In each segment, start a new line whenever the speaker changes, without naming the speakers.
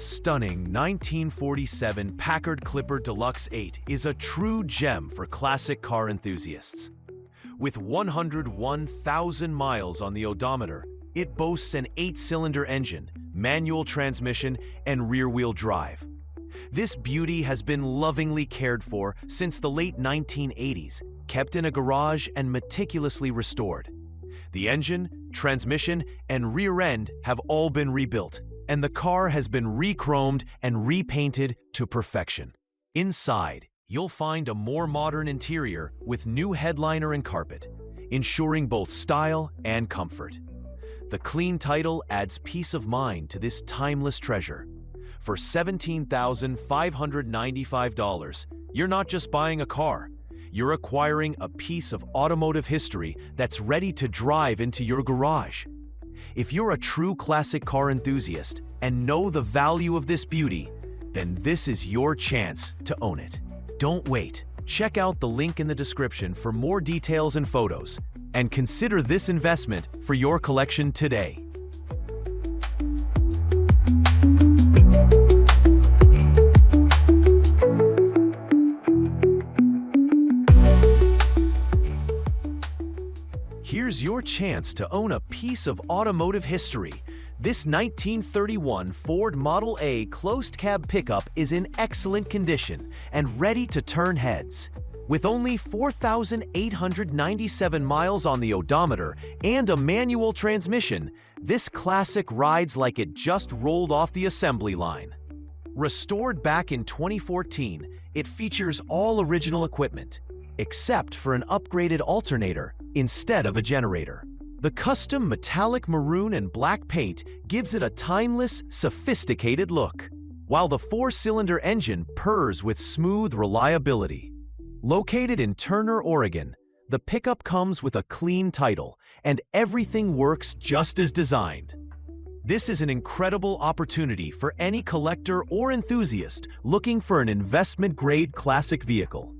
stunning 1947 Packard Clipper Deluxe 8 is a true gem for classic car enthusiasts. With 101,000 miles on the odometer, it boasts an 8-cylinder engine, manual transmission, and rear-wheel drive. This beauty has been lovingly cared for since the late 1980s, kept in a garage and meticulously restored. The engine, transmission, and rear end have all been rebuilt, and the car has been re-chromed and repainted to perfection. Inside, you'll find a more modern interior with new headliner and carpet, ensuring both style and comfort. The clean title adds peace of mind to this timeless treasure. For $17,595, you're not just buying a car, you're acquiring a piece of automotive history that's ready to drive into your garage. If you're a true classic car enthusiast and know the value of this beauty, then this is your chance to own it. Don't wait. Check out the link in the description for more details and photos, and consider this investment for your collection today. Here's your chance to own a piece of automotive history. This 1931 Ford Model A closed cab pickup is in excellent condition and ready to turn heads. With only 4,897 miles on the odometer and a manual transmission, this classic rides like it just rolled off the assembly line. Restored back in 2014, it features all original equipment, except for an upgraded alternator instead of a generator. The custom metallic maroon and black paint gives it a timeless, sophisticated look, while the 4-cylinder engine purrs with smooth reliability. Located in Turner, Oregon, the pickup comes with a clean title, and everything works just as designed. This is an incredible opportunity for any collector or enthusiast looking for an investment-grade classic vehicle.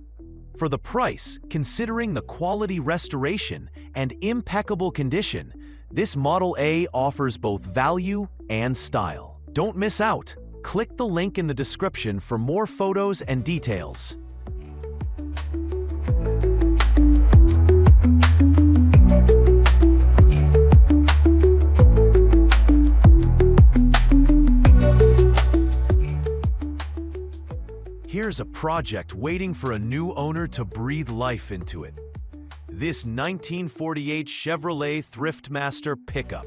For the price, considering the quality restoration and impeccable condition, this Model A offers both value and style. Don't miss out. Click the link in the description for more photos and details. Here's a project waiting for a new owner to breathe life into it. This 1948 Chevrolet Thriftmaster pickup,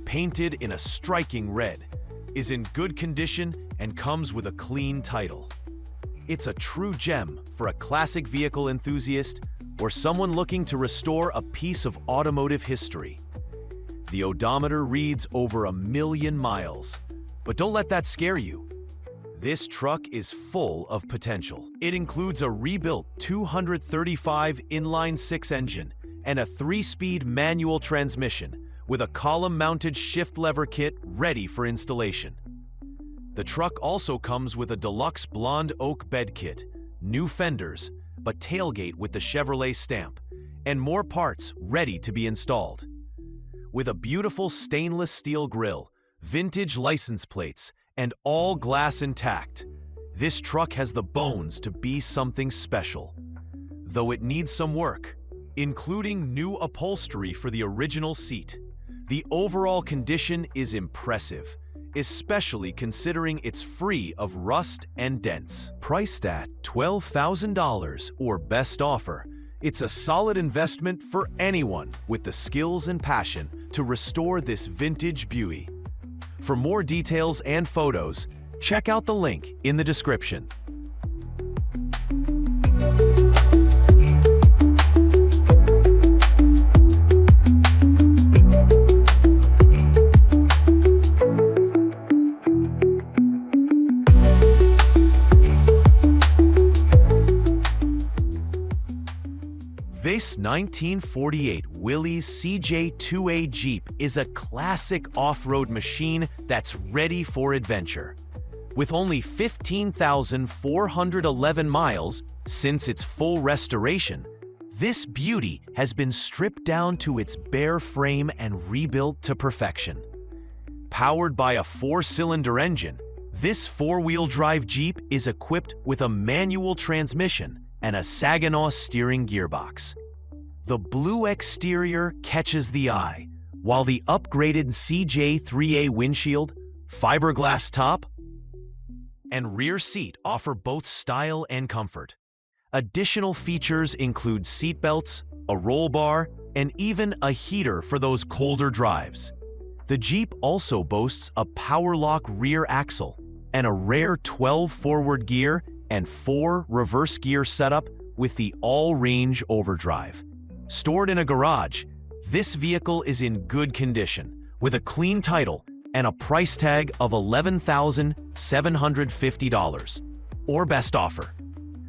painted in a striking red, is in good condition and comes with a clean title. It's a true gem for a classic vehicle enthusiast or someone looking to restore a piece of automotive history. The odometer reads over 1 million miles, but don't let that scare you. This truck is full of potential. It includes a rebuilt 235 inline-6 engine and a 3-speed manual transmission with a column-mounted shift lever kit ready for installation. The truck also comes with a deluxe blonde oak bed kit, new fenders, but tailgate with the Chevrolet stamp, and more parts ready to be installed. With a beautiful stainless steel grille, vintage license plates, and all glass intact, this truck has the bones to be something special. Though it needs some work, including new upholstery for the original seat, the overall condition is impressive, especially considering it's free of rust and dents. Priced at $12,000 or best offer, it's a solid investment for anyone with the skills and passion to restore this vintage beauty. For more details and photos, check out the link in the description. This 1948 Willys CJ2A Jeep is a classic off-road machine that's ready for adventure. With only 15,411 miles since its full restoration, this beauty has been stripped down to its bare frame and rebuilt to perfection. Powered by a 4-cylinder engine, This four-wheel drive Jeep is equipped with a manual transmission and a Saginaw steering gearbox. The blue exterior catches the eye, while the upgraded CJ3A windshield, fiberglass top, and rear seat offer both style and comfort. Additional features include seatbelts, a roll bar, and even a heater for those colder drives. The Jeep also boasts a power-lock rear axle and a rare 12 forward gear and 4 reverse gear setup with the all-range overdrive. Stored in a garage, this vehicle is in good condition, with a clean title and a price tag of $11,750, or best offer.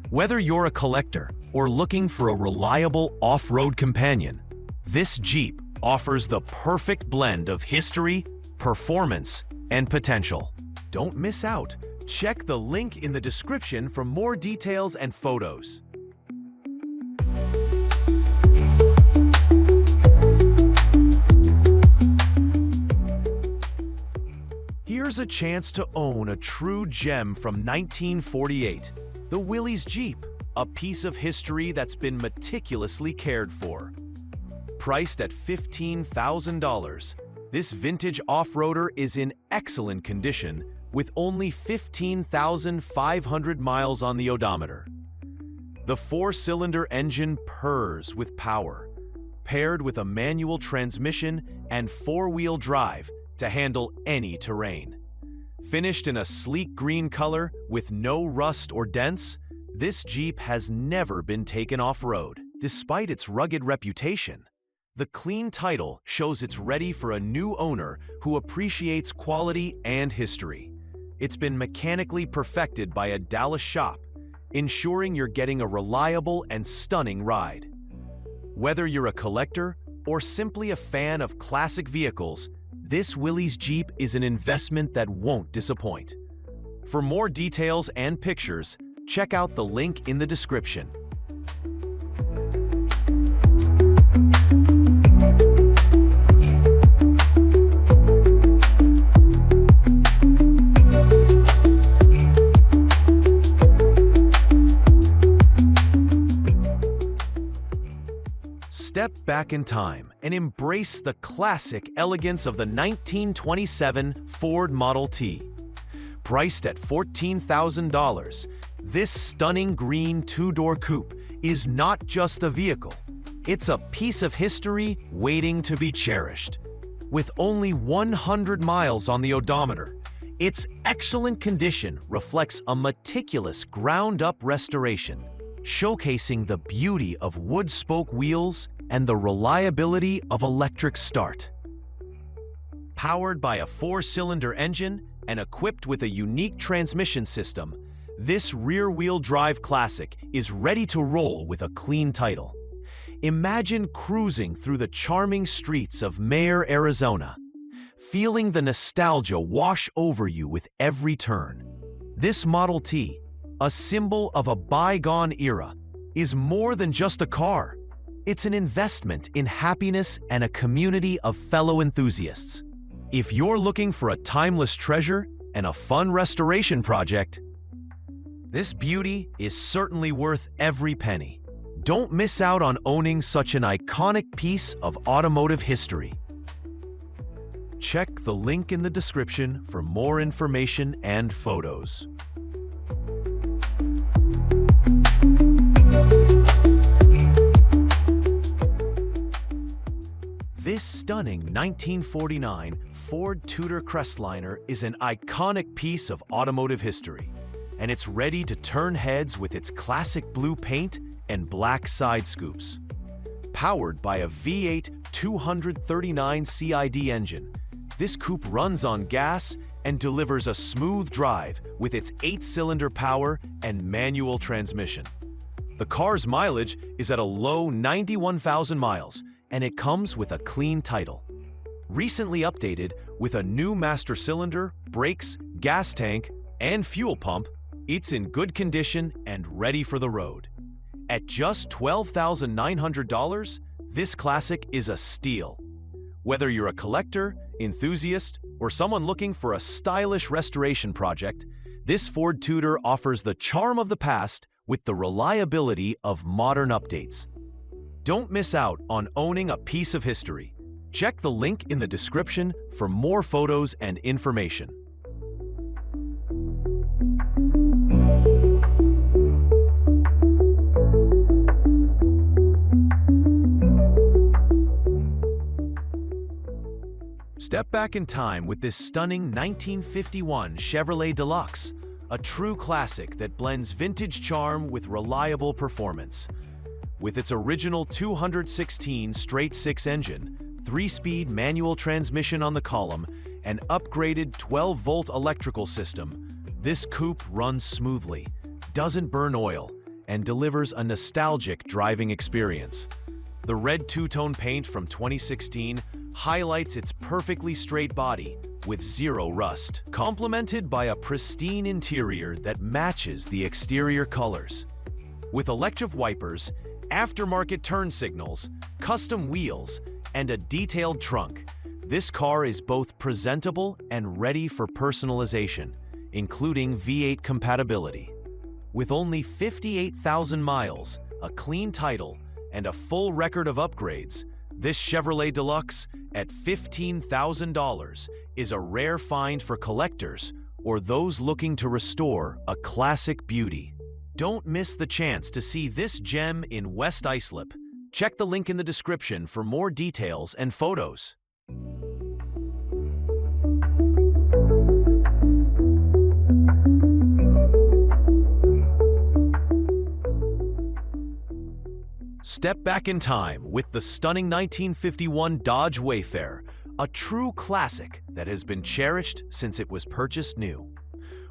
Whether you're a collector or looking for a reliable off-road companion, this Jeep offers the perfect blend of history, performance, and potential. Don't miss out. Check the link in the description for more details and photos. Here's a chance to own a true gem from 1948, the Willys Jeep, a piece of history that's been meticulously cared for. Priced at $15,000, this vintage off-roader is in excellent condition with only 15,500 miles on the odometer. The 4-cylinder engine purrs with power, paired with a manual transmission and 4-wheel drive to handle any terrain. Finished in a sleek green color with no rust or dents, this Jeep has never been taken off-road. Despite its rugged reputation, the clean title shows it's ready for a new owner who appreciates quality and history. It's been mechanically perfected by a Dallas shop, ensuring you're getting a reliable and stunning ride. Whether you're a collector or simply a fan of classic vehicles, this Willys Jeep is an investment that won't disappoint. For more details and pictures, check out the link in the description. Step back in time and embrace the classic elegance of the 1927 Ford Model T. Priced at $14,000, this stunning green two-door coupe is not just a vehicle. It's a piece of history waiting to be cherished. With only 100 miles on the odometer, its excellent condition reflects a meticulous ground-up restoration, showcasing the beauty of wood spoke wheels and the reliability of electric start. Powered by a 4-cylinder engine and equipped with a unique transmission system, this rear-wheel drive classic is ready to roll with a clean title. Imagine cruising through the charming streets of Mayer, Arizona, feeling the nostalgia wash over you with every turn. This Model T, a symbol of a bygone era, is more than just a car. It's an investment in happiness and a community of fellow enthusiasts. If you're looking for a timeless treasure and a fun restoration project, this beauty is certainly worth every penny. Don't miss out on owning such an iconic piece of automotive history. Check the link in the description for more information and photos. This stunning 1949 Ford Tudor Crestliner is an iconic piece of automotive history, and it's ready to turn heads with its classic blue paint and black side scoops. Powered by a V8 239 CID engine, this coupe runs on gas and delivers a smooth drive with its 8-cylinder power and manual transmission. The car's mileage is at a low 91,000 miles, and it comes with a clean title. Recently updated with a new master cylinder, brakes, gas tank, and fuel pump, it's in good condition and ready for the road. At just $12,900, this classic is a steal. Whether you're a collector, Enthusiast, or someone looking for a stylish restoration project, this Ford Tudor offers the charm of the past with the reliability of modern updates. Don't miss out on owning a piece of history. Check the link in the description for more photos and information. Step back in time with this stunning 1951 Chevrolet Deluxe, a true classic that blends vintage charm with reliable performance. With its original 216 straight-six engine, 3-speed manual transmission on the column, and upgraded 12-volt electrical system, this coupe runs smoothly, doesn't burn oil, and delivers a nostalgic driving experience. The red two-tone paint from 2016 highlights its perfectly straight body with zero rust, complemented by a pristine interior that matches the exterior colors. With electric wipers, aftermarket turn signals, custom wheels, and a detailed trunk, this car is both presentable and ready for personalization, including V8 compatibility. With only 58,000 miles, a clean title, and a full record of upgrades, this Chevrolet Deluxe at $15,000 is a rare find for collectors or those looking to restore a classic beauty. Don't miss the chance to see this gem in West Islip. Check the link in the description for more details and photos. Step back in time with the stunning 1951 Dodge Wayfarer, a true classic that has been cherished since it was purchased new.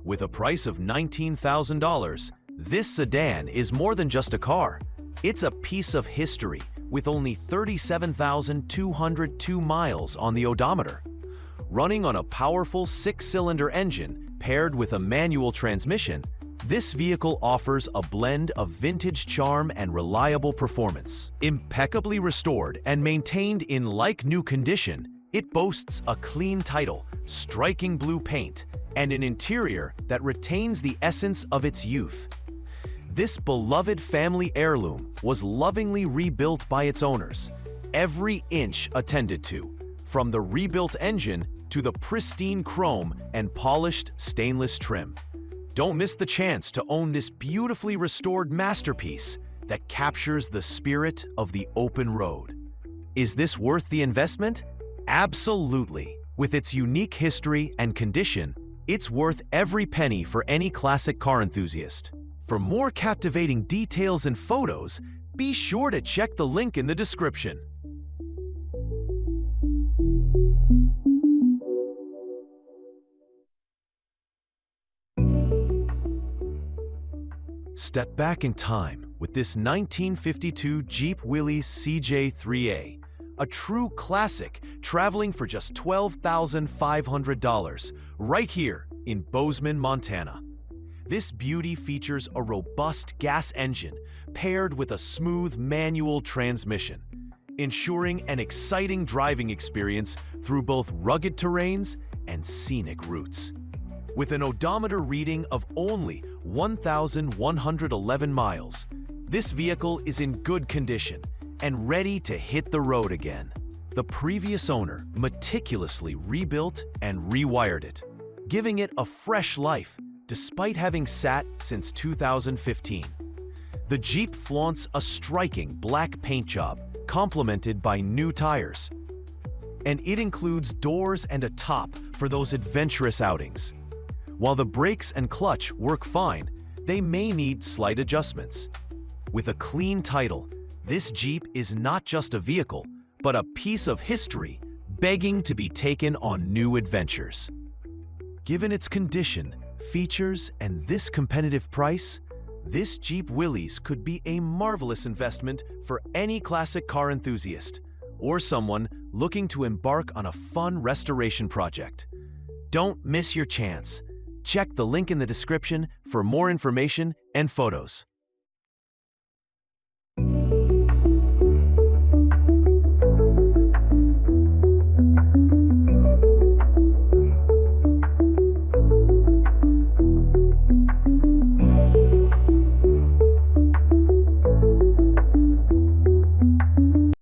With a price of $19,000, this sedan is more than just a car. It's a piece of history with only 37,202 miles on the odometer. Running on a powerful 6-cylinder engine paired with a manual transmission, this vehicle offers a blend of vintage charm and reliable performance. Impeccably restored and maintained in like-new condition, it boasts a clean title, striking blue paint, and an interior that retains the essence of its youth. This beloved family heirloom was lovingly rebuilt by its owners, every inch attended to, from the rebuilt engine to the pristine chrome and polished stainless trim. Don't miss the chance to own this beautifully restored masterpiece that captures the spirit of the open road. Is this worth the investment? Absolutely. With its unique history and condition, it's worth every penny for any classic car enthusiast. For more captivating details and photos, be sure to check the link in the description. Step back in time with this 1952 Jeep Willys CJ3A, a true classic traveling for just $12,500 right here in Bozeman, Montana. This beauty features a robust gas engine paired with a smooth manual transmission, ensuring an exciting driving experience through both rugged terrains and scenic routes. With an odometer reading of only 1,111 miles, this vehicle is in good condition and ready to hit the road again. The previous owner meticulously rebuilt and rewired it, giving it a fresh life despite having sat since 2015. The Jeep flaunts a striking black paint job complemented by new tires, and it includes doors and a top for those adventurous outings. While the brakes and clutch work fine, they may need slight adjustments. With a clean title, this Jeep is not just a vehicle, but a piece of history begging to be taken on new adventures. Given its condition, features, and this competitive price, this Jeep Willys could be a marvelous investment for any classic car enthusiast or someone looking to embark on a fun restoration project. Don't miss your chance. Check the link in the description for more information and photos.